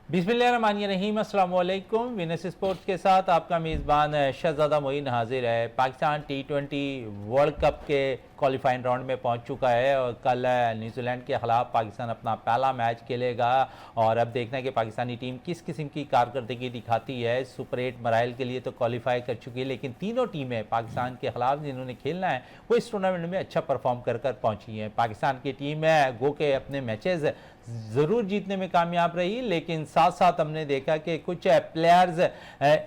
बिस्मिल्लाहिर्रहमानिर्रहीम, अस्सलाम वालेकुम। विनस स्पोर्ट्स के साथ आपका मेज़बान शहजादा मोइन हाजिर है। पाकिस्तान T20 वर्ल्ड कप के क्वालिफाइंग राउंड में पहुंच चुका है और कल न्यूजीलैंड के ख़िलाफ़ पाकिस्तान अपना पहला मैच खेलेगा और अब देखना है कि पाकिस्तानी टीम किस किस्म की कारकर्दगी दिखाती है। सुपर 8 मराइल के लिए तो क्वालिफाई कर चुकी है, लेकिन तीनों टीमें पाकिस्तान के ख़िलाफ़ जिन्होंने खेलना है वो इस टूर्नामेंट में अच्छा परफॉर्म कर कर पहुँची हैं। पाकिस्तान की टीम है गो के अपने मैचेज़ ज़रूर जीतने में कामयाब रही, लेकिन साथ साथ हमने देखा कि कुछ प्लेयर्स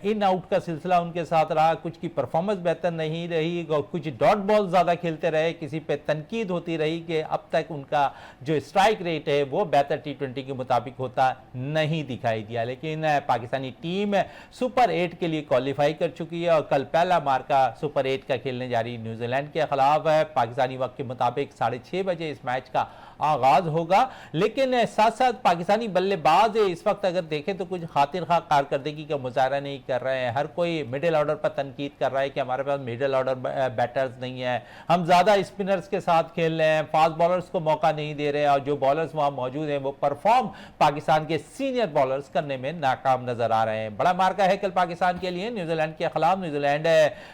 इन आउट का सिलसिला उनके साथ रहा, कुछ की परफॉर्मेंस बेहतर नहीं रही और कुछ डॉट बॉल ज़्यादा खेलते रहे। किसी पे तनकीद होती रही कि अब तक उनका जो स्ट्राइक रेट है वो बेहतर T20 के मुताबिक होता नहीं दिखाई दिया। लेकिन पाकिस्तानी टीम सुपर 8 के लिए क्वालिफाई कर चुकी है और कल पहला मार्का सुपर 8 का खेलने जा रही न्यूजीलैंड के खिलाफ है। पाकिस्तानी वक्त के मुताबिक 6:30 बजे इस मैच का आगाज होगा। लेकिन साथ साथ पाकिस्तानी बल्लेबाज इस वक्त अगर देखें तो कुछ खातिर खा कारकर्दगी का मुजाहरा नहीं कर रहे हैं। हर कोई मिडिल ऑर्डर पर तनकीद कर रहा है कि हमारे पास मिडिल ऑर्डर बैटर्स नहीं है, हम ज़्यादा स्पिनर्स के साथ खेल रहे हैं, फास्ट बॉलर्स को मौका नहीं दे रहे हैं और जो बॉलर्स वहाँ मौजूद हैं वो परफॉर्म पाकिस्तान के सीनियर बॉलर्स करने में नाकाम नजर आ रहे हैं। बड़ा मार्का है कल पाकिस्तान के लिए न्यूजीलैंड के खिलाफ। न्यूजीलैंड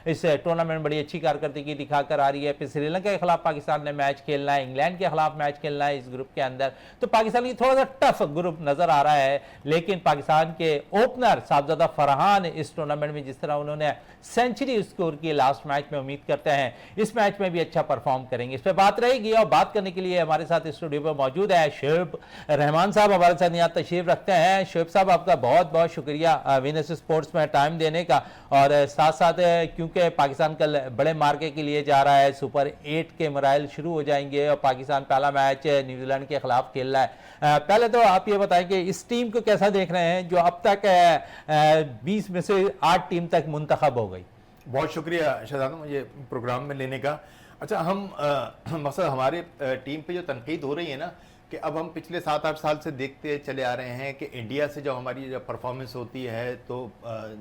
इस टूर्नामेंट बड़ी अच्छी कारकर्दगी दिखाकर आ रही है। फिर श्रीलंका के खिलाफ पाकिस्तान ने मैच खेलना है, इंग्लैंड के खिलाफ मैच खेलना है इस ग्रुप के अंदर। तो पाकिस्तान की थोड़ा सा टफ ग्रुप नजर आ रहा है, लेकिन पाकिस्तान के ओपनर साहबजादा फरहान इस टूर्नामेंट में जिस तरह उन्होंने सेंचुरी स्कोर की लास्ट मैच में, उम्मीद करते हैं इस मैच में भी अच्छा परफॉर्म करेंगे। इस पर बात रहेगी और बात करने के लिए हमारे साथ स्टूडियो पर मौजूद है शोएब रहमान साहब, हमारे साथ यहाँ तशरीफ रखते हैं। शोएब साहब, आपका बहुत बहुत शुक्रिया विनस स्पोर्ट्स में टाइम देने का। और साथ साथ क्योंकि पाकिस्तान कल बड़े मार्के के लिए जा रहा है, सुपर 8 के मराइल शुरू हो जाएंगे और पाकिस्तान पहला मैच न्यूजीलैंड के खिलाफ खेल रहा है। पहले तो आप ये बताएं कि इस टीम को कैसा देख रहे हैं जो अब तक 20 में से 8 टीम तक मुंतखब हो गई। बहुत शुक्रिया शहजादा मुझे प्रोग्राम में लेने का। अच्छा, हम मसला हमारे टीम पे जो तनकीद हो रही है ना कि अब हम पिछले 7-8 साल से देखते चले आ रहे हैं कि इंडिया से जब हमारी जब परफॉर्मेंस होती है तो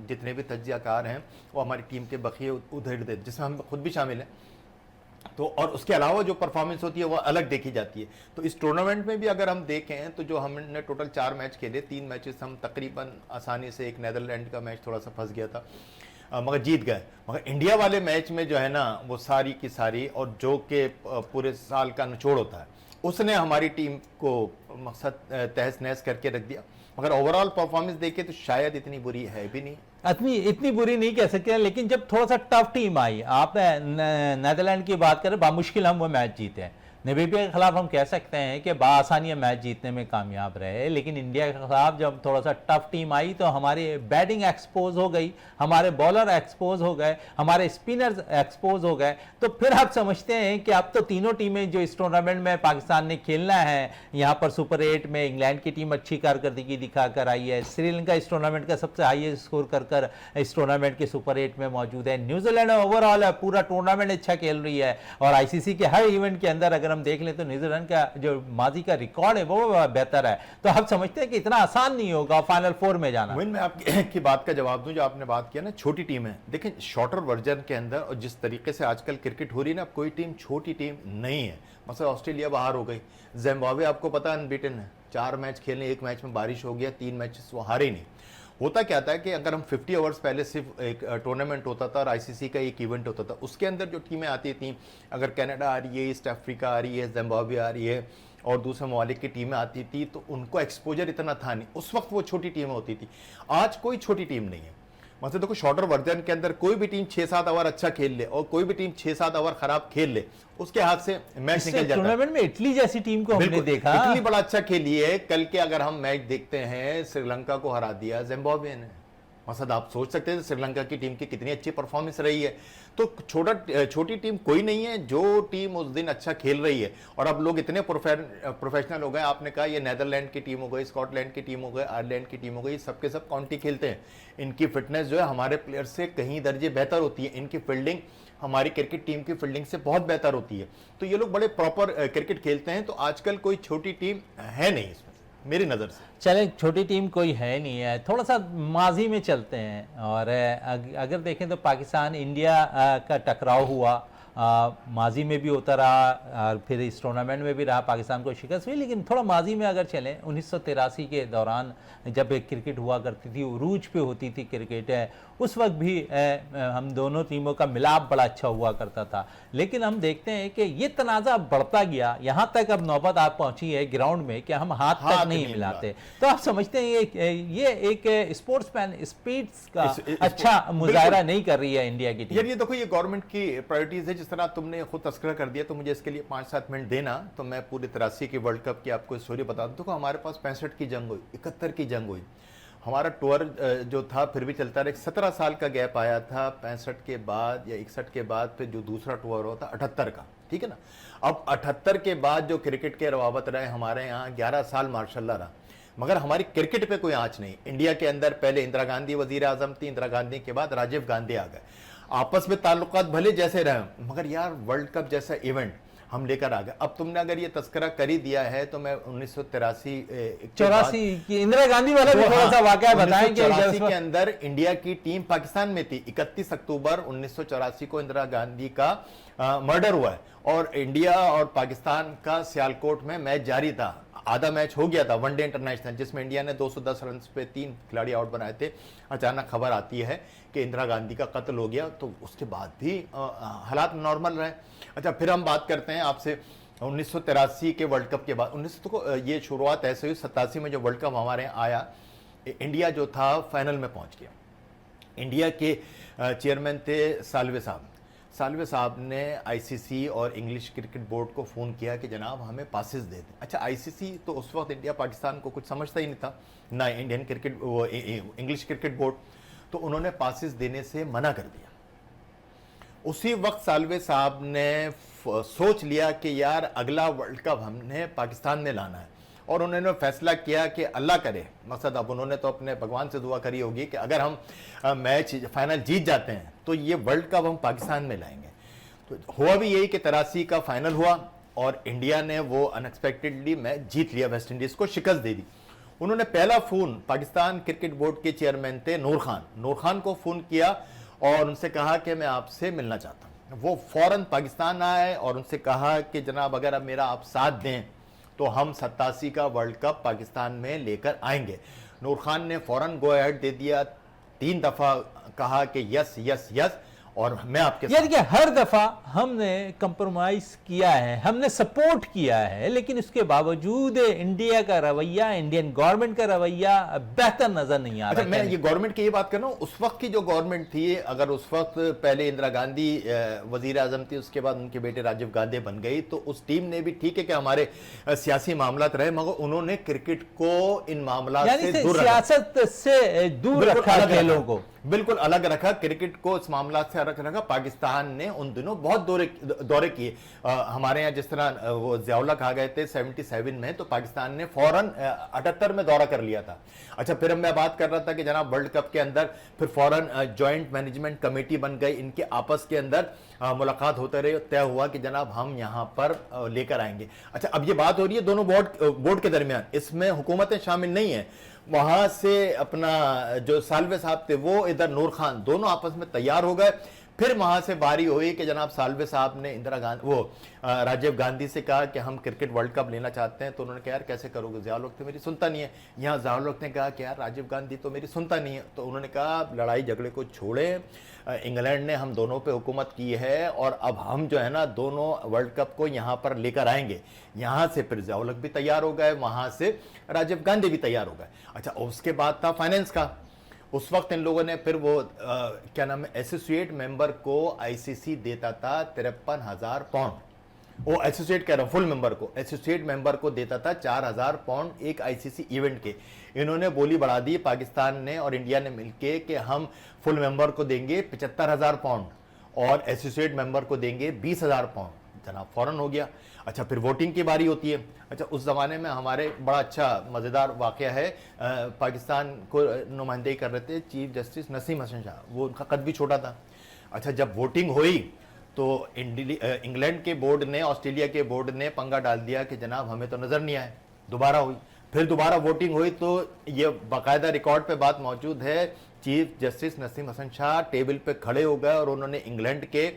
जितने भी तज्जियाकार हैं वो हमारी टीम के बखिए उधेड़ देते, जिसमें हम खुद भी शामिल हैं। तो और उसके अलावा जो परफॉर्मेंस होती है वो अलग देखी जाती है। तो इस टूर्नामेंट में भी अगर हम देखें तो जो हमने टोटल 4 मैच खेले, 3 मैचेस हम तकरीबन आसानी से, एक नीदरलैंड का मैच थोड़ा सा फंस गया था मगर जीत गए। मगर इंडिया वाले मैच में जो है ना वो सारी की सारी और जो कि पूरे साल का निचोड़ होता है उसने हमारी टीम को मकसद तहस नहस करके रख दिया। मगर ओवरऑल परफॉर्मेंस देखे तो शायद इतनी बुरी है भी नहीं। इतनी बुरी नहीं कह सकते, लेकिन जब थोड़ा सा टफ टीम आई, आप नीदरलैंड की बात करें, बामुश्किल हम वो मैच जीते हैं। नामीबिया के खिलाफ हम कह सकते हैं कि बासानी मैच जीतने में कामयाब रहे, लेकिन इंडिया के खिलाफ जब थोड़ा सा टफ टीम आई तो हमारी बैटिंग एक्सपोज हो गई, हमारे बॉलर एक्सपोज हो गए, हमारे स्पिनर्स एक्सपोज हो गए। तो फिर आप समझते हैं कि अब तो तीनों टीमें जो इस टूर्नामेंट में पाकिस्तान ने खेलना है, यहाँ पर सुपर 8 में इंग्लैंड की टीम अच्छी कारकर्दगी दिखा कर आई है, श्रीलंका इस टूर्नामेंट का सबसे हाईएस्ट स्कोर कर इस टूर्नामेंट के सुपर 8 में मौजूद है, न्यूजीलैंड ओवरऑल पूरा टूर्नामेंट अच्छा खेल रही है और ICC के हर इवेंट के अंदर अगर हम देख लें तो न्यूजीलैंड का जो माजी का रिकॉर्ड है वो बेहतर है। तो हम समझते हैं कि इतना आसान नहीं होगा फाइनल 4 में जाना। मैं आपकी बात का जवाब दूं, जो आपने बात किया ना छोटी टीम है, देखें शॉर्टर वर्जन के अंदर और जिस तरीके से आजकल क्रिकेट हो रही है ना, कोई टीम छोटी टीम नहीं है। मतलब ऑस्ट्रेलिया बाहर हो गई, जिम्बाब्वे आपको पता है अनबीटन है, 4 मैच खेलने, 1 मैच में बारिश हो गया, 3 मैचेस वो हारे नहीं। होता क्या था कि अगर हम 50 ओवर्स पहले सिर्फ एक टूर्नामेंट होता था और ICC का एक इवेंट होता था, उसके अंदर जो टीमें आती थी, अगर कनाडा आ रही है, ईस्ट अफ्रीका आ रही है, जिम्बाब्वे आ रही है और दूसरे ममालिक की टीमें आती थी, तो उनको एक्सपोजर इतना था नहीं। उस वक्त वो छोटी टीमें होती थी। आज कोई छोटी टीम नहीं है। मतलब देखो शॉर्टर वर्जन के अंदर कोई भी टीम 6-7 ओवर अच्छा खेल ले और कोई भी टीम 6-7 ओवर खराब खेल ले, उसके हाथ से मैच निकल जाता है। टूर्नामेंट में इटली जैसी टीम को हमने देखा, इटली बड़ा अच्छा खेली है। कल के अगर हम मैच देखते हैं, श्रीलंका को हरा दिया जिम्बाब्वे ने। मकसद आप सोच सकते हैं श्रीलंका की टीम की कितनी अच्छी परफॉर्मेंस रही है। तो छोटी टीम कोई नहीं है, जो टीम उस दिन अच्छा खेल रही है। और अब लोग इतने प्रोफेशनल हो गए, आपने कहा ये नीदरलैंड की टीम हो गई, स्कॉटलैंड की टीम हो गई, आयरलैंड की टीम हो गई, सबके सब काउंटी खेलते हैं। इनकी फिटनेस जो है हमारे प्लेयर से कहीं दर्जे बेहतर होती है, इनकी फील्डिंग हमारी क्रिकेट टीम की फील्डिंग से बहुत बेहतर होती है। तो ये लोग बड़े प्रॉपर क्रिकेट खेलते हैं। तो आजकल कोई छोटी टीम है नहीं इसमें मेरी नज़र से। चले, छोटी टीम कोई है नहीं है, थोड़ा सा माजी में चलते हैं और अगर देखें तो पाकिस्तान इंडिया का टकराव हुआ माजी में भी होता रहा और फिर इस टूर्नामेंट में भी रहा, पाकिस्तान को शिकस्त हुई। लेकिन थोड़ा माजी में अगर चलें, 1983 के दौरान जब क्रिकेट हुआ करती थी, उरूज पे होती थी क्रिकेट, उस वक्त भी हम दोनों टीमों का मिलाप बड़ा अच्छा हुआ करता था। लेकिन हम देखते हैं कि ये तनाज़ा बढ़ता गया, यहाँ तक अब नौबत आप पहुंची है ग्राउंड में कि हम हाथ तक नहीं मिलाते। तो आप समझते हैं ये एक स्पोर्ट्समैन स्पिरिट्स का अच्छा मुजाहरा नहीं कर रही है इंडिया की टीम। यार ये देखो, ये गवर्नमेंट की प्रायोरिटीज है। जिस तरह तुमने खुद तस्करा कर दिया, तो मुझे इसके लिए 5-7 मिनट देना, तो मैं पूरे 83 के वर्ल्ड कप की आपको स्टोरी बता दूं। देखो, हमारे पास 65 की जंग हुई, 71 की जंग हुई, हमारा टूर जो था फिर भी चलता रहा। 17 साल का गैप आया था 65 के बाद या 61 के बाद, फिर जो दूसरा टूर हुआ था 78 का, ठीक है ना। अब 78 के बाद जो क्रिकेट के रवाबत रहे हमारे यहाँ 11 साल माशाल्लाह रहा, मगर हमारी क्रिकेट पे कोई आंच नहीं। इंडिया के अंदर पहले इंदिरा गांधी वजीर आजम थी, इंदिरा गांधी के बाद राजीव गांधी आ गए। आपस में ताल्लुकात भले जैसे रहे, मगर यार वर्ल्ड कप जैसा इवेंट हम लेकर आ गए। अब तुमने अगर ये तस्करा कर ही दिया है, तो मैं 84 की इंदिरा गांधी वाला भी थोड़ा सा वाकया बताएं कि 1984 के अंदर इंडिया की टीम पाकिस्तान में थी। 31 अक्टूबर 1984 को इंदिरा गांधी का मर्डर हुआ है, और इंडिया और पाकिस्तान का सियालकोट में मैच जारी था। आधा मैच हो गया था, वनडे इंटरनेशनल, जिसमें इंडिया ने 210 रन पे 3 खिलाड़ी आउट बनाए थे। अचानक खबर आती है कि इंदिरा गांधी का कत्ल हो गया, तो उसके बाद भी हालात नॉर्मल रहे। अच्छा, फिर हम बात करते हैं आपसे 1983 के वर्ल्ड कप के बाद। 19 को ये शुरुआत ऐसे हुई, 87 में जो वर्ल्ड कप हमारे यहाँ आया, इंडिया जो था फाइनल में पहुंच गया। इंडिया के चेयरमैन थे सालवे साहब। सालवे साहब ने आईसीसी और इंग्लिश क्रिकेट बोर्ड को फ़ोन किया कि जनाब हमें पासेस दे दें। अच्छा, आईसीसी तो उस वक्त इंडिया पाकिस्तान को कुछ समझता ही नहीं था, ना इंडियन क्रिकेट वो इंग्लिश क्रिकेट बोर्ड, तो उन्होंने पासेस देने से मना कर दिया। उसी वक्त सालवे साहब ने सोच लिया कि यार अगला वर्ल्ड कप हमने पाकिस्तान में लाना है, और उन्होंने फैसला किया कि अल्लाह करे, मकसद अब उन्होंने तो अपने भगवान से दुआ करी होगी कि अगर हम मैच फाइनल जीत जाते हैं तो ये वर्ल्ड कप हम पाकिस्तान में लाएंगे। तो हुआ भी यही कि 83 का फाइनल हुआ, और इंडिया ने वो अनएक्सपेक्टेडली मैच जीत लिया, वेस्ट इंडीज को शिकस्त दे दी। उन्होंने पहला फ़ोन पाकिस्तान क्रिकेट बोर्ड के चेयरमैन थे नूर खान को फ़ोन किया और उनसे कहा कि मैं आपसे मिलना चाहता हूँ। वो फ़ौरन पाकिस्तान आए और उनसे कहा कि जनाब अगर अब मेरा आप साथ दें तो हम 87 का वर्ल्ड कप पाकिस्तान में लेकर आएंगे। नूर खान ने फ़ौरन गो अहेड दे दिया, 3 दफ़ा कहा कि यस यस यस, और मैं आपके यानी कि हर दफा हमने कंप्रोमाइज किया है, हमने सपोर्ट किया है, लेकिन उसके बावजूद इंडिया का रवैया, इंडियन गवर्नमेंट का रवैया बेहतर नजर नहीं आ रहा। अच्छा, मैं ये गवर्नमेंट की ये बात कर रहा हूँ, उस वक्त की जो गवर्नमेंट थी, अगर उस वक्त पहले इंदिरा गांधी वजीर आजम थी, उसके बाद उनके बेटे राजीव गांधी बन गई, तो उस टीम ने भी ठीक है कि हमारे सियासी मामला रहे, मगर उन्होंने क्रिकेट को इन मामला से दूर रखा, सियासत से दूर रखा, खेलों को बिल्कुल अलग रखा, क्रिकेट को इस मामला से अलग रखा। पाकिस्तान ने उन दिनों बहुत दौरे किए। हमारे यहाँ जिस तरह वो ज़ियाउल्लाह आ गए थे 77 में, तो पाकिस्तान ने फौरन 78 में दौरा कर लिया था। अच्छा, फिर मैं बात कर रहा था कि जनाब वर्ल्ड कप के अंदर फिर फौरन जॉइंट मैनेजमेंट कमेटी बन गई, इनके आपस के अंदर मुलाकात होते रहे, तय हुआ कि जनाब हम यहाँ पर लेकर आएंगे। अच्छा, अब ये बात हो रही है दोनों बोर्ड के दरमियान, इसमें हुकूमतें शामिल नहीं है। वहां से अपना जो सालवे साहब थे वो इधर नूर खान, दोनों आपस में तैयार हो गए। फिर वहां से बारी हुई कि जनाब सालवे साहब ने इंदिरा गांधी राजीव गांधी से कहा कि हम क्रिकेट वर्ल्ड कप लेना चाहते हैं, तो उन्होंने कहा यार कैसे करोगे, ज़ियाउल हक तो मेरी सुनता नहीं है। यहाँ ज़ियाउल हक ने कहा कि यार राजीव गांधी तो मेरी सुनता नहीं है, तो उन्होंने कहा लड़ाई झगड़े को छोड़े, इंग्लैंड ने हम दोनों पे हुकूमत की है और अब हम जो है ना दोनों वर्ल्ड कप को यहाँ पर लेकर आएंगे। यहाँ से फिर ज़ियाउल हक भी तैयार हो गए, वहाँ से राजीव गांधी भी तैयार हो गए। अच्छा, उसके बाद था फाइनेंस का। उस वक्त इन लोगों ने फिर वो क्या नाम है, एसोसिएट मेंबर को आईसीसी देता था 53,000 पाउंड, वो एसोसिएट कह रहा हूँ, फुल मेंबर को, एसोसिएट मेंबर को देता था 4,000 पाउंड एक आईसीसी इवेंट के। इन्होंने बोली बढ़ा दी पाकिस्तान ने और इंडिया ने मिलके कि हम फुल मेंबर को देंगे 75,000 पाउंड और एसोसिएट मेंबर को देंगे 20,000 पाउंड। जनाब फौरन हो गया। अच्छा, फिर वोटिंग की बारी होती है। अच्छा, उस ज़माने में हमारे बड़ा अच्छा मज़ेदार वाक़या है, पाकिस्तान को नुमाइंदगी कर रहे थे चीफ जस्टिस नसीम हसन शाह, वो उनका कद भी छोटा था। अच्छा, जब वोटिंग हुई तो इंग्लैंड के बोर्ड ने, ऑस्ट्रेलिया के बोर्ड ने पंगा डाल दिया कि जनाब हमें तो नज़र नहीं आए। दोबारा हुई, फिर दोबारा वोटिंग हुई, तो ये बाकायदा रिकॉर्ड पे बात मौजूद है, chief justice Nasim Hasan Shah table पे खड़े हो गए और उन्होंने इंग्लैंड के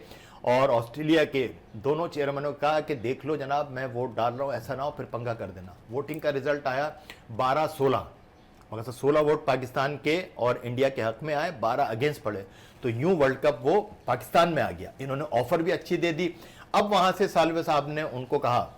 और ऑस्ट्रेलिया के दोनों चेयरमैनों को कहा कि देख लो जनाब, मैं वोट डाल रहा हूँ, ऐसा ना हो फिर पंगा कर देना। वोटिंग का रिजल्ट आया 12-16, मगर 16 वोट पाकिस्तान के और इंडिया के हक में आए, 12 अगेंस्ट पड़े। तो यूं वर्ल्ड कप वो पाकिस्तान में आ गया। इन्होंने ऑफर भी अच्छी दे दी। अब वहां से सालवे साहब ने उनको कहा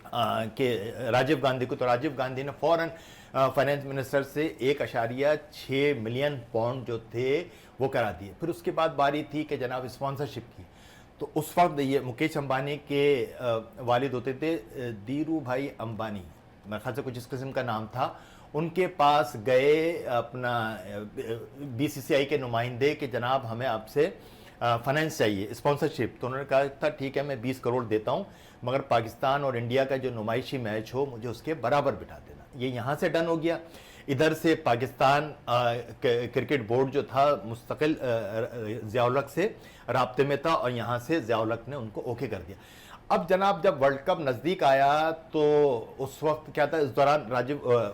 कि राजीव गांधी को, तो राजीव गांधी ने फौरन फाइनेंस मिनिस्टर से 1.6 मिलियन पाउंड जो थे वो करा दिए। फिर उसके बाद बारी थी कि जनाब स्पॉन्सरशिप की। तो उस वक्त ये मुकेश अंबानी के वालिद होते थे धीरू भाई अंबानी, मेरे ख्याल से कुछ इस किस्म का नाम था। उनके पास गए अपना बीसीसीआई के नुमाइंदे कि जनाब हमें आपसे फाइनेंस चाहिए, स्पॉन्सरशिप। तो उन्होंने कहा था ठीक है मैं 20 करोड़ देता हूं, मगर पाकिस्तान और इंडिया का जो नुमाइशी मैच हो मुझे उसके बराबर बिठा देना। ये यहाँ से डन हो गया। इधर से पाकिस्तान क्रिकेट बोर्ड जो था मुस्तकिल ज़िया-उल हक से राब्ते में था और यहाँ से ज़िया-उल हक ने उनको ओके कर दिया। अब जनाब जब वर्ल्ड कप नज़दीक आया तो उस वक्त क्या था, इस दौरान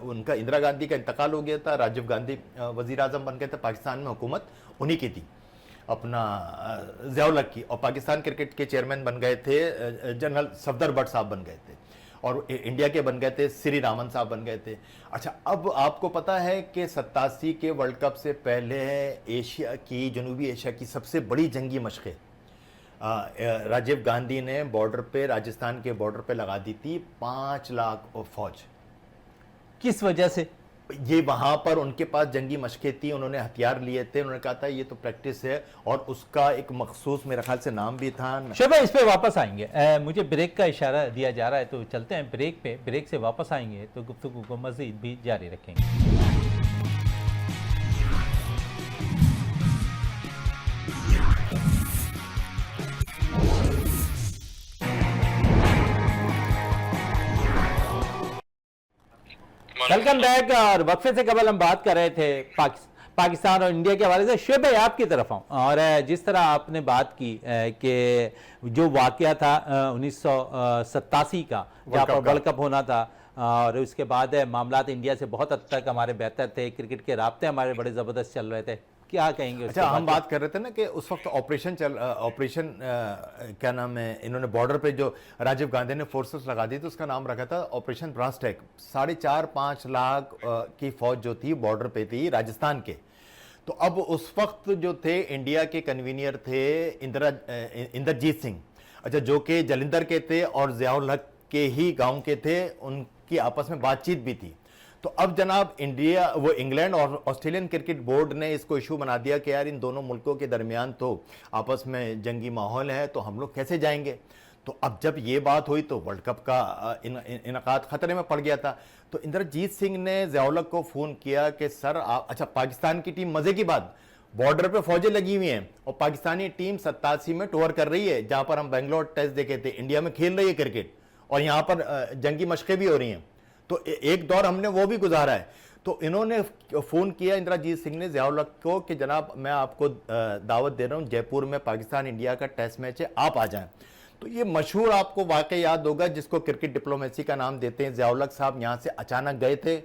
उनका इंदिरा गांधी का इंतकाल हो गया था। राजीव गांधी वज़ीर आज़म बन गए थे। पाकिस्तान में हुकूमत उन्हीं की थी, अपना ज़िया-उल हक की। और पाकिस्तान क्रिकेट के चेयरमैन बन गए थे जनरल सफदर बट साहब बन गए थे, और इंडिया के बन गए थे श्री रामन साहब बन गए थे। अच्छा, अब आपको पता है कि 87 के वर्ल्ड कप से पहले एशिया की, जनूबी एशिया की सबसे बड़ी जंगी मशक़ें राजीव गांधी ने बॉर्डर पे, राजस्थान के बॉर्डर पे लगा दी थी 5 लाख फौज। किस वजह से? ये वहां पर उनके पास जंगी मशक़ें थी, उन्होंने हथियार लिए थे। उन्होंने कहा था ये तो प्रैक्टिस है, और उसका एक मखसूस मेरे ख्याल से नाम भी था। शोभा, इस पे वापस आएंगे। मुझे ब्रेक का इशारा दिया जा रहा है, तो चलते हैं ब्रेक पे। ब्रेक से वापस आएंगे तो गुफ्तगू को मज़ीद भी जारी रखेंगे। Welcome back. और वक्फे से कबल हम बात कर रहे थे पाकिस्तान और इंडिया के हवाले से। शुएब भाई आपकी तरफ आऊँ, और जिस तरह आपने बात की कि जो वाकया था 1987 का, जहाँ पर वर्ल्ड कप होना था, और उसके बाद मामलात इंडिया से बहुत हद तक हमारे बेहतर थे, क्रिकेट के राब्ते हमारे बड़े ज़बरदस्त चल रहे थे, क्या कहेंगे? अच्छा, हम बात कर रहे थे ना कि उस वक्त ऑपरेशन क्या नाम है, इन्होंने बॉर्डर पे जो राजीव गांधी ने फोर्सेस लगा दी, तो उसका नाम रखा था ऑपरेशन ब्रास टैग। 4.5-5 लाख की फौज जो थी बॉर्डर पे थी राजस्थान के। तो अब उस वक्त जो थे इंडिया के कन्वीनियर थे इंद्रजीत सिंह, अच्छा, जो कि जलंधर के थे और ज़िया-उल हक के ही गांव के थे, उनकी आपस में बातचीत भी थी। तो अब जनाब इंग्लैंड और ऑस्ट्रेलियन क्रिकेट बोर्ड ने इसको इशू बना दिया कि यार इन दोनों मुल्कों के दरमियान तो आपस में जंगी माहौल है, तो हम लोग कैसे जाएंगे। तो अब जब ये बात हुई तो वर्ल्ड कप का इनकाद खतरे में पड़ गया था। तो इंद्रजीत सिंह ने ज़िया-उल हक को फ़ोन किया कि सर अच्छा, पाकिस्तान की टीम, मज़े की बात, बॉर्डर पे फौजें लगी हुई हैं और पाकिस्तानी टीम 87 में टूर कर रही है, जहाँ पर हम बेंगलोर टेस्ट देखे थे, इंडिया में खेल रही है क्रिकेट, और यहाँ पर जंगी मशक़ें भी हो रही हैं। तो एक दौर हमने वो भी गुजारा है। तो इन्होंने फ़ोन किया इंद्रजीत सिंह ने ज़िया-उल हक को कि जनाब मैं आपको दावत दे रहा हूँ, जयपुर में पाकिस्तान इंडिया का टेस्ट मैच है, आप आ जाएं। तो ये मशहूर आपको वाकई याद होगा, जिसको क्रिकेट डिप्लोमेसी का नाम देते हैं। ज़िया-उल हक साहब यहाँ से अचानक गए थे,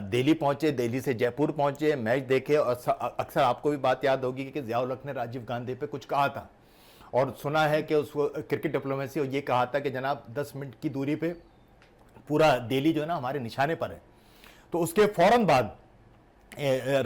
दिल्ली पहुँचे, दिल्ली से जयपुर पहुँचे, मैच देखे, और अक्सर आपको भी बात याद होगी कि ज़िया-उल हक ने राजीव गांधी पे कुछ कहा था, और सुना है कि उस क्रिकेट डिप्लोमेसी ये कहा था कि जनाब 10 मिनट की दूरी पे पूरा दिल्ली जो है ना हमारे निशाने पर है। तो उसके फौरन बाद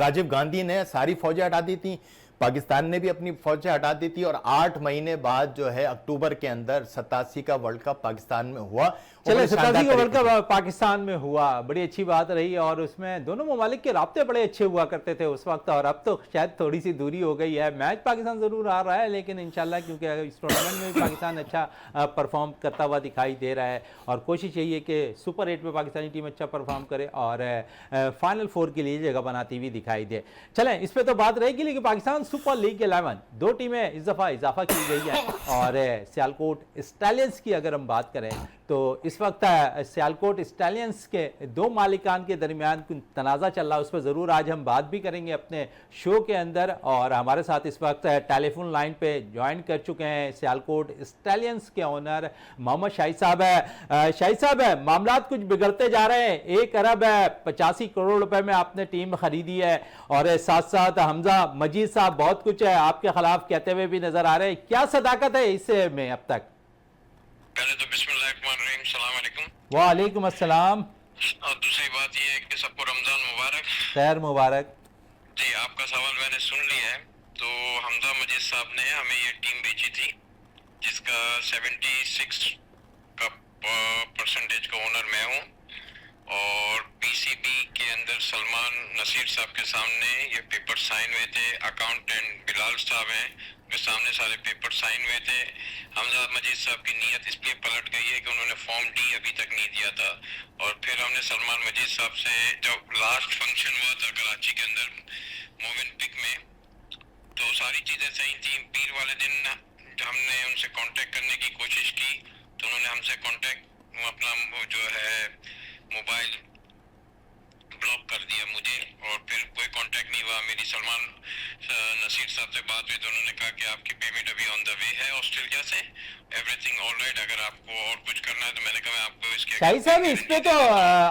राजीव गांधी ने सारी फौजें हटा दी थी, पाकिस्तान ने भी अपनी फौजें हटा दी थी, और 8 महीने बाद जो है अक्टूबर के अंदर 87 का वर्ल्ड कप पाकिस्तान में हुआ। चले, 87 का वर्ल्ड कप पाकिस्तान में हुआ, बड़ी अच्छी बात रही, और उसमें दोनों ममालिक के राब्ते बड़े अच्छे हुआ करते थे उस वक्त, और अब तो शायद थोड़ी सी दूरी हो गई है। मैच पाकिस्तान जरूर आ रहा है, लेकिन इंशाल्लाह क्योंकि इस टूर्नामेंट में भी पाकिस्तान अच्छा परफॉर्म करता हुआ दिखाई दे रहा है, और कोशिश यही है कि सुपर 8 में पाकिस्तानी टीम अच्छा परफॉर्म करे और फाइनल 4 के लिए जगह बनाती हुई दिखाई दे। चलें, इस पर तो बात रहेगी, लेकिन पाकिस्तान सुपर लीग 11 2 टीमें इस दफ़ा इजाफा की गई है, और सियालकोट स्टैलियंस की अगर हम बात करें तो इस वक्त सियालकोट स्टैलियंस के 2 मालिकान के दरमियान तनाज़ा चल रहा है, उस पर ज़रूर आज हम बात भी करेंगे अपने शो के अंदर। और हमारे साथ इस वक्त टेलीफोन लाइन पे ज्वाइन कर चुके हैं सियालकोट स्टैलियंस के ओनर मोहम्मद शाहिद साहब है। शाहिद साहब, मामलात कुछ बिगड़ते जा रहे हैं। 1 अरब 85 करोड़ रुपए में आपने टीम खरीदी है, और साथ साथ हमजा मजीद साहब बहुत कुछ है आपके खिलाफ कहते हुए भी नजर आ रहे हैं, क्या सदाकत है इससे में अब तक? पहले तो बिस्मिल्लाहिर्रहमानिर्रहीम, सलाम अलैकुम। वालेकुम अस्सलाम। और दूसरी बात यह है कि सबको रमजान मुबारक। खैर मुबारक। जी, आपका सवाल मैंने सुन लिया है। तो हमजा मजीद साहब ने हमें ये टीम बेची थी जिसका 76 का परसेंटेज का ओनर मैं हूँ, और पीसीबी के अंदर सलमान नसीर साहब के सामने ये पेपर साइन हुए थे। अकाउंटेंट बिलाल साहब हैं, के सामने सारे पेपर साइन हुए थे। हमजा मजीद साहब की नीयत इसलिए पलट गई है कि उन्होंने फॉर्म डी अभी तक नहीं दिया था। और फिर हमने सलमान मजीद साहब से जब लास्ट फंक्शन हुआ था कराची के अंदर मोमिन पिक में, तो सारी चीज़ें सही थी। पीर वाले दिन हमने उनसे कांटेक्ट करने की कोशिश की तो उन्होंने हमसे कांटेक्ट अपना वो जो है मोबाइल ब्लॉक कर दिया मुझे, और फिर कोई कांटेक्ट नहीं हुआ। मेरी सलमान नसीर साहब से बात हुई तो उन्होंने कहा कि आपकी पेमेंट अभी ऑन द वे है ऑस्ट्रेलिया से, एवरीथिंग ऑलराइट, अगर आपको और कुछ करना है तो मैंने कहा मैं आपको इसके शाही साहब, इस पे तो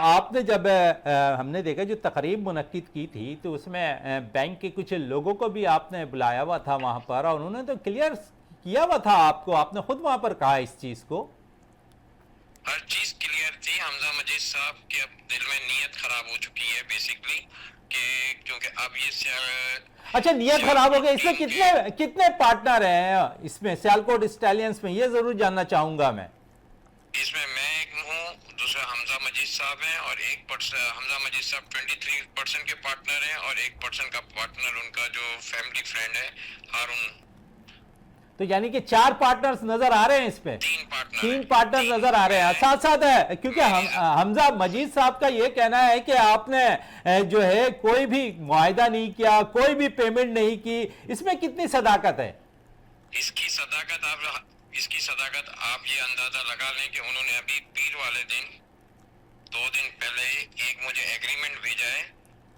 आपने जब हमने देखा जो तकरीब मुनक्किद की थी तो उसमें बैंक के कुछ लोगों को भी आपने बुलाया हुआ था वहां पर, और उन्होंने तो क्लियर किया हुआ था आपको, आपने खुद वहां पर कहा इस चीज को। हर चीज क्लियर थी। हमजा मजीद साहब के अब दिल में नीयत खराब हो चुकी है बेसिकली, कि क्योंकि अब ये अच्छा, नीयत खराब हो गई। इसमें कितने कितने पार्टनर हैं इसमें सियालकोट स्टैलियंस में, ये जरूर जानना चाहूंगा मैं। इसमें मैं एक हूँ, दूसरा हमजा मजीद साहब हैं, और हमजा मजीद साहब 23% के पार्टनर हैं, और 1% का पार्टनर उनका जो फैमिली फ्रेंड है हारून। तो यानी कि 4 पार्टनर्स नजर आ रहे हैं इसमें। 3 पार्टनर नजर आ रहे हैं। साथ साथ है क्योंकि हमजा मजीद साहब का ये कहना है कि आपने जो है कोई भी मुआहिदा नहीं किया, कोई भी पेमेंट नहीं की, इसमें कितनी सदाकत है? इसकी सदाकत आप ये अंदाजा लगा लें कि उन्होंने अभी पीर वाले दिन 2 दिन पहले एक मुझे एग्रीमेंट भेजा है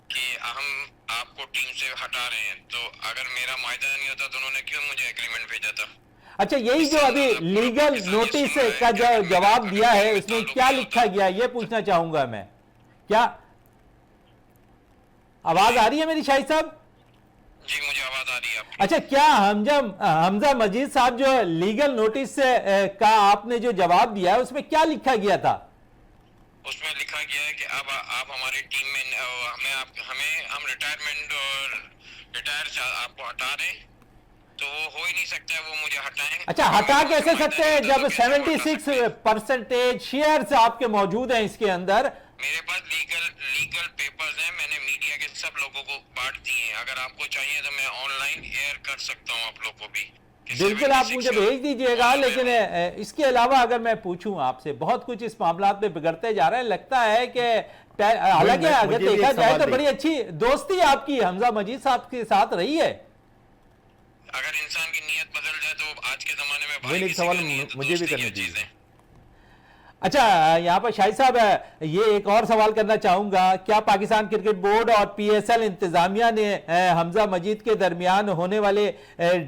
कि हम आपको टीम से हटा रहे हैं। तो अगर मेरा मुआहिदा नहीं होता तो उन्होंने क्यों मुझे एग्रीमेंट भेजा था? अच्छा, यही जो अभी लीगल नोटिस का जो जवाब दिया है इसमें क्या लिखा गया, ये पूछना चाहूंगा मैं। क्या आवाज आ रही है मेरी शाही साहब? जी, मुझे आवाज आ रही है आपकी। अच्छा, क्या हमजा मजीद साहब जो लीगल नोटिस का आपने जो जवाब दिया है उसमें क्या लिखा गया था? उसमें लिखा गया है कि अब आप हमारी टीम में हम रिटायरमेंट और रिटायर आपको हटा रहे हैं, तो वो हो ही नहीं सकता है, वो मुझे हटाएं। अच्छा, हटा कैसे सकते हैं जब 76% शेयर्स आपके मौजूद हैं इसके अंदर? मेरे पास लीगल पेपर्स हैं, मैंने मीडिया के सब लोगों को बांट दिए हैं। अगर आपको चाहिए तो मैं ऑनलाइन एयर कर सकता हूं आप लोगों को भी। बिल्कुल, आप मुझे भेज दीजिएगा। लेकिन इसके अलावा अगर मैं पूछूं आपसे, बहुत कुछ इस मामला में बिगड़ते जा रहे हैं, लगता है कि हालांकि अगर देखा जाए तो बड़ी अच्छी दोस्ती आपकी हमजा मजीद साहब के साथ रही है। अगर इंसान की नीयत बदल जाए तो आज के जमाने में भाई सवाल मुझे भी करने दीजिए। अच्छा, यहाँ पर शाहिद साहब ये एक और सवाल करना चाहूंगा, क्या पाकिस्तान क्रिकेट बोर्ड और पीएसएल इंतजामिया ने हमजा मजीद के दरमियान होने वाले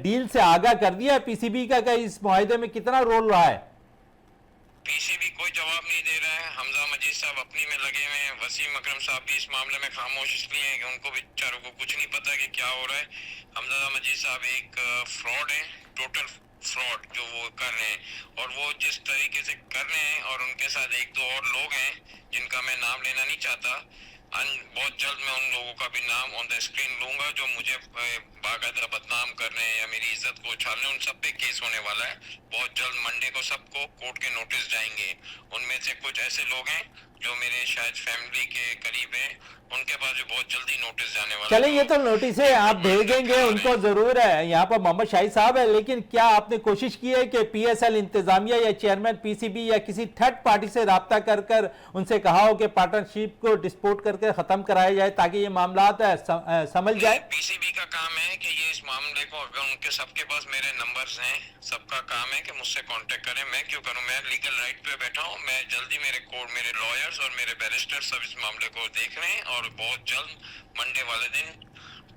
डील से आगाह कर दिया है पीसीबी का इस मुआहिदे में कितना रोल रहा है? पीसीबी कोई जवाब नहीं दे रहा है। हमजा मजीद साहब अपनी में लगे हुए हैं। वसीम अकरम साहब भी इस मामले में खामोश इसलिए हैं कि उनको बेचारों को कुछ नहीं पता कि क्या हो रहा है। हमजा मजीद साहब एक फ्रॉड है, टोटल फ्रॉड जो वो कर रहे हैं, और वो जिस तरीके से कर रहे हैं, और उनके साथ 1-2 और लोग हैं जिनका मैं नाम लेना नहीं चाहता। बहुत जल्द मैं उन लोगों का भी नाम ऑन द स्क्रीन लूंगा जो मुझे बाकायदा बदनाम कर रहे हैं या मेरी इज्जत को उछाल रहे हैं। उन सब पे केस होने वाला है बहुत जल्द। मंडे को सबको कोर्ट के नोटिस जाएंगे। उनमें से कुछ ऐसे लोग हैं जो मेरे शायद फैमिली के करीब हैं, उनके पास भी बहुत जल्दी नोटिस जाने वाला है। चलें, ये तो नोटिस है, आप भेजेंगे उनको जरूर है। यहाँ पर मोहम्मद शाहिद साहब है, लेकिन क्या आपने कोशिश की है कि पीएसएल इंतजामिया या चेयरमैन पीसीबी या किसी थर्ड पार्टी से राब्ता कर कर उनसे कहा हो कि पार्टनरशिप को डिस्पोर्ट करके खत्म कराया जाए ताकि ये मामला समझ जाए? पीसीबी का काम है कि ये इस मामले को, अगर उनके सबके पास मेरे नंबर्स हैं, सबका काम है कि मुझसे कांटेक्ट करें। मैं क्यों करूं? मैं लीगल राइट पे बैठा हूं। मैं जल्दी मेरे कोर्ट, मेरे लॉयर्स और मेरे बैरिस्टर सब इस मामले को देख रहे हैं, और बहुत जल्द मंडे वाले दिन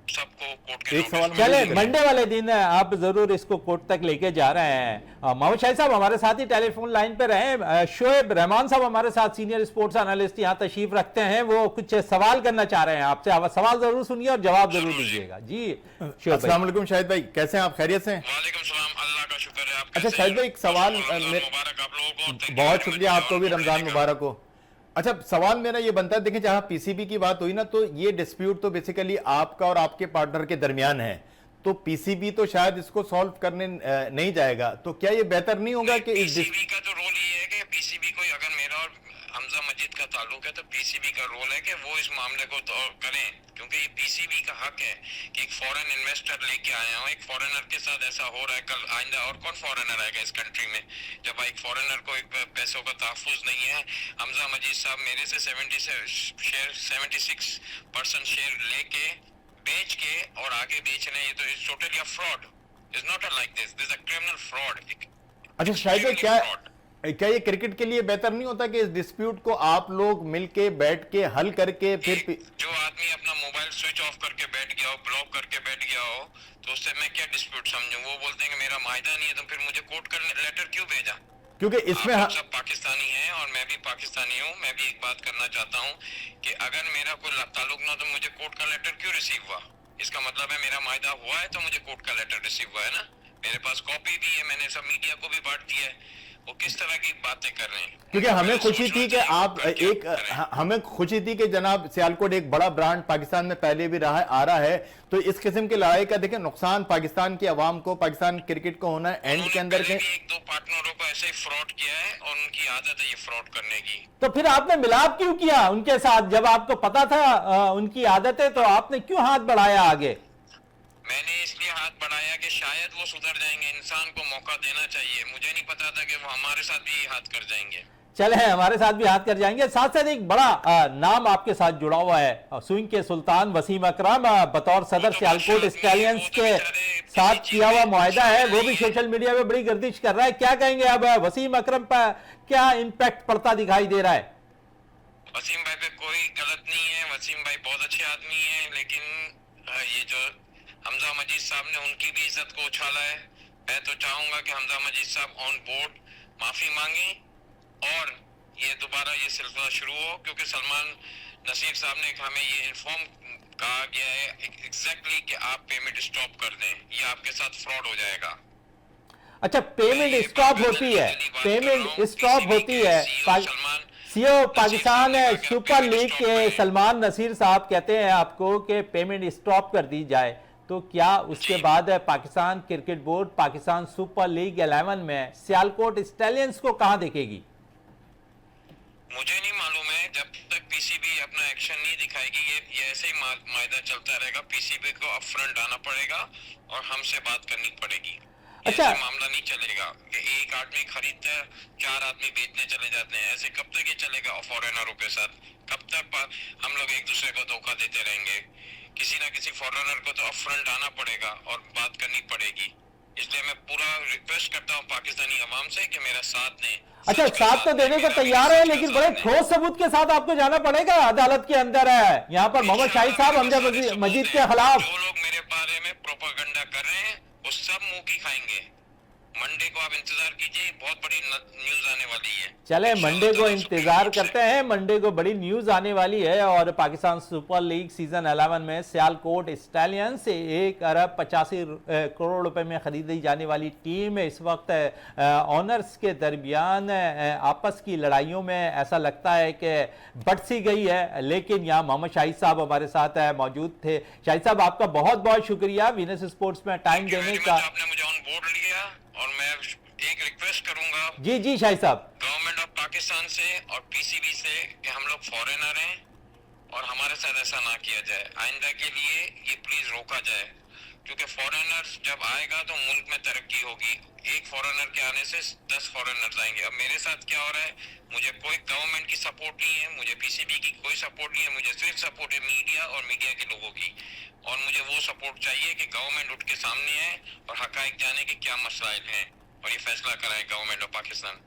सबको कोर्ट के एक सवाल नोटिस में चले करें। मंडे वाले दिन आप जरूर इसको कोर्ट तक लेके जा रहे हैं। मोहम्मद शाहिद साहब हमारे साथ ही टेलीफोन लाइन पे रहे। शोएब रहमान साहब हमारे साथ सीनियर स्पोर्ट्स एनालिस्ट यहाँ तशरीफ रखते हैं, वो कुछ सवाल करना चाह रहे हैं आपसे। आप सवाल जरूर सुनिए और जवाब जरूर दीजिएगा। जी शोएब भाई। अस्सलाम वालेकुम शाहिद भाई, कैसे हैं आप? खैरियत से हैं? वालेकुम सलाम, अल्लाह का शुक्र है। आप अच्छा कैसे शाहिद हैं? भाई, एक सवाल रमजान मेरे- मुबारक आप लोगों को। Thank you बहुत very शुक्रिया, much आपको भी और रमजान पढ़ने का। मुबारक हो। अच्छा, सवाल मेरा ये बनता है, देखिए जहां पीसीबी की बात हुई ना, तो ये डिस्प्यूट तो बेसिकली आपका और आपके पार्टनर के दरमियान है, तो पीसीबी तो शायद इसको सॉल्व करने नहीं जाएगा, तो क्या ये बेहतर नहीं होगा कि इस पीसीबी का तो रोल ये है कि पीसीबी को, अगर मेरा और हमजा मजीद का ताल्लुक है तो पीसीबी का रोल है कि वो इस मामले को तो करें, क्योंकि ये पीसीबी का हक है कि एक फॉरेन इन्वेस्टर लेके आया हो, एक फॉरेनर के साथ ऐसा हो रहा है, कल आइंदा और कौन फॉरेनर आएगा इस कंट्री में जब एक फॉरेनर को एक पैसों का तहफ्फुज नहीं है। हमजा मजीद साहब मेरे से 76% शेयर लेके बेच के और आगे बेच रहे हैं, ये तो it's totally a fraud. Is not a like this a criminal fraud. अच्छा शायद क्या ये क्रिकेट के लिए बेहतर नहीं होता कि इस डिस्प्यूट को आप लोग मिलके बैठ के हल करके फिर जो आदमी अपना मोबाइल स्विच ऑफ करके बैठ गया हो, ब्लॉक करके बैठ गया हो, तो उससे मैं क्या डिस्प्यूट समझूं? वो बोलते हैं कि मेरा मायदा नहीं है, तो फिर मुझे कोर्ट का लेटर क्यों भेजा? क्योंकि इसमें आप सब पाकिस्तानी हैं और मैं भी पाकिस्तानी हूँ। मैं भी एक बात करना चाहता हूँ कि अगर मेरा कोई ताल्लुक ना, तो मुझे कोर्ट का लेटर क्यों रिसीव हुआ? इसका मतलब है मेरा मायदा हुआ है, तो मुझे कोर्ट का लेटर रिसीव हुआ है ना। मेरे पास कॉपी भी है, मैंने सब मीडिया को भी बांट दिया है। वो किस तरह की बातें कर रहे हैं? क्योंकि हमें खुशी थी कि आप एक हमें खुशी थी कि जनाब सियालकोट एक बड़ा ब्रांड पाकिस्तान में पहले भी रहा है, आ रहा है, तो इस किस्म की लड़ाई का देखें नुकसान पाकिस्तान की आवाम को, पाकिस्तान क्रिकेट को होना है एंड के अंदर के। एक दो पार्टनरों को ऐसे ही फ्रॉड किया है और उनकी आदत है ये फ्रॉड करने की। तो फिर आपने मिलाप क्यों किया उनके साथ? जब आपको पता था उनकी आदत है, तो आपने क्यों हाथ बढ़ाया आगे? मैंने इसलिए हाथ बढ़ाया कि शायद वो सुधर जाएंगे। इंसान को मौका देना चाहिए। मुझे नहीं पता था कि वो हमारे साथ भी हाथ कर जाएंगे। चले हमारे साथ भी हाथ कर जाएंगे। साथ साथ एक बड़ा नाम आपके साथ जुड़ा हुआ है, स्विंग के सुल्तान वसीम अकरम बतौर सदर सियालकोट स्टैलियंस के साथ किया हुआ मुआहदा है, वो भी सोशल मीडिया में बड़ी गर्दिश कर रहा है। क्या कहेंगे अब वसीम अकरम पर क्या इम्पैक्ट पड़ता दिखाई दे रहा है? वसीम भाई पे कोई गलत नहीं है, वसीम भाई बहुत अच्छे आदमी है, लेकिन ये जो हमजा मजीद साहब ने उनकी भी इज्जत को उछाला है। मैं तो चाहूंगा कि हमजा मजीद साहब ऑन बोर्ड माफी मांगे और ये दोबारा ये सिलसिला शुरू हो, क्योंकि सलमान नसीर साहब ने हमें ये इन्फॉर्म कहा गया है एग्जैक्टली कि आप पेमेंट स्टॉप कर दें, ये आपके साथ फ्रॉड हो जाएगा। अच्छा, पेमेंट स्टॉप होती है, पेमेंट स्टॉप होती है। सीईओ पाकिस्तान सुपर लीग के सलमान नसीर साहब कहते हैं आपको कि पेमेंट स्टॉप कर दी जाए, तो क्या उसके बाद Pakistan cricket board Pakistan super league 11 में सियालकोट स्टैलियंस को कहां देखेगी? मुझे नहीं मालूम है। जब तक पीसीबी अपना एक्शन नहीं दिखाएगी, ये ऐसे ही मायदा चलता रहेगा। पीसीबी को अपफ्रंट आना पड़ेगा और हमसे बात करनी पड़ेगी। अच्छा, ऐसे मामला नहीं चलेगा कि एक आदमी खरीदता है, 4 आदमी बेचने चले जाते हैं। ऐसे कब तक ये चलेगा फॉरेनरों के साथ? कब तक हम लोग एक दूसरे को धोखा देते रहेंगे? किसी ना किसी फॉरेनर को तो अपफ्रंट आना पड़ेगा और बात करनी पड़ेगी। इसलिए मैं पूरा रिक्वेस्ट करता हूं पाकिस्तानी अवाम से कि मेरा साथ दें। अच्छा, साथ तो देने को तैयार है, लेकिन बड़े ठोस सबूत के साथ आपको जाना पड़ेगा। अदालत के अंदर है यहाँ पर मोहम्मद शाहिद साहब हमजा मजीद के खिलाफ। जो लोग मेरे बारे में प्रोपेगेंडा कर रहे हैं वो सब मुंह की खाएंगे। मंडे को आप इंतजार कीजिए, बहुत बड़ी न्यूज आने वाली है। चले मंडे को इंतजार करते हैं, मंडे को बड़ी न्यूज आने वाली है। और पाकिस्तान सुपर लीग सीजन 11 में सियालकोट स्टैलियंस 1 अरब 85 करोड़ रुपए में खरीदी जाने वाली टीम इस वक्त ऑनर्स के दरमियान आपस की लड़ाइयों में ऐसा लगता है कि बढ़ सी गई है। लेकिन यहाँ मोहम्मद शाहिद साहब हमारे साथ मौजूद थे। शाहिद साहब, आपका बहुत बहुत शुक्रिया वीनस स्पोर्ट्स में टाइम देने का। आपने मुझे ऑन बोर्ड लिया और मैं एक रिक्वेस्ट करूंगा जी शाहिद साहब, गवर्नमेंट ऑफ पाकिस्तान से और पीसीबी से कि हम लोग फॉरेनर हैं और हमारे साथ ऐसा ना किया जाए। आइंदा के लिए ये प्लीज रोका जाए, क्योंकि फॉरेनर्स जब आएगा तो मुल्क में तरक्की होगी। एक फॉरेनर के आने से 10 फॉरेनर्स आएंगे। अब मेरे साथ क्या हो रहा है, मुझे कोई गवर्नमेंट की सपोर्ट नहीं है, मुझे पीसीबी की कोई सपोर्ट नहीं है, मुझे सिर्फ सपोर्ट है मीडिया और मीडिया के लोगों की। और मुझे वो सपोर्ट चाहिए कि गवर्नमेंट उठ के सामने आए और हकाइक जाने के क्या मसलाइल हैं और ये फैसला कराए government of Pakistan.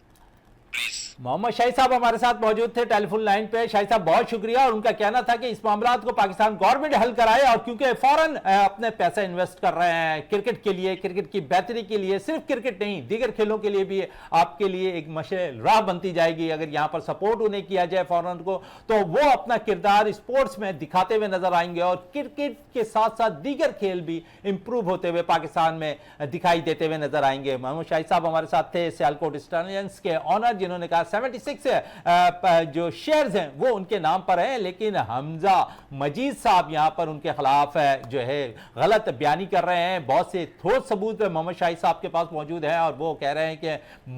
Please. Mohammad Shahi साहब हमारे साथ मौजूद थे टेलीफोन लाइन पे। शाही साहब बहुत शुक्रिया। और उनका कहना था कि इस मामला को पाकिस्तान गवर्नमेंट हल कराए, और क्योंकि फौरन अपने पैसा इन्वेस्ट कर रहे हैं क्रिकेट के लिए, क्रिकेट की बेहतरी के लिए, सिर्फ क्रिकेट नहीं दीगर खेलों के लिए भी आपके लिए एक मशल राह बनती जाएगी। अगर यहां पर सपोर्ट उन्हें किया जाए फौरन को, तो वो अपना किरदार स्पोर्ट्स में दिखाते हुए नजर आएंगे, और क्रिकेट के साथ साथ दीगर खेल भी इंप्रूव होते हुए पाकिस्तान में दिखाई देते हुए नजर आएंगे। मोहम्मद शाही साहब हमारे साथ थे, सियालकोट स्टालियंस के ऑनर, जिन्होंने कहा 76 जो शेयर्स हैं वो उनके नाम पर हैं, लेकिन हमजा मजीद साहब यहां पर उनके खिलाफ जो है गलत बयानी कर रहे हैं। बहुत से ठोस सबूत मोहम्मद शाही साहब के पास मौजूद हैं, और वो कह रहे हैं कि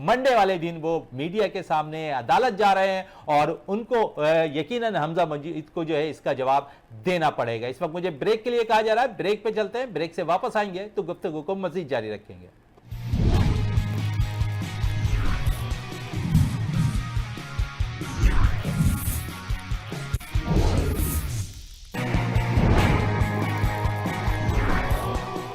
मंडे वाले दिन वो मीडिया के सामने अदालत जा रहे हैं, और उनको यकीनन हमजा मजीद को जो है इसका जवाब देना पड़ेगा। इस वक्त मुझे ब्रेक के लिए कहा जा रहा है, ब्रेक पे चलते हैं, ब्रेक से वापस आएंगे तो गुफ्तगू को मजीद जारी रखेंगे।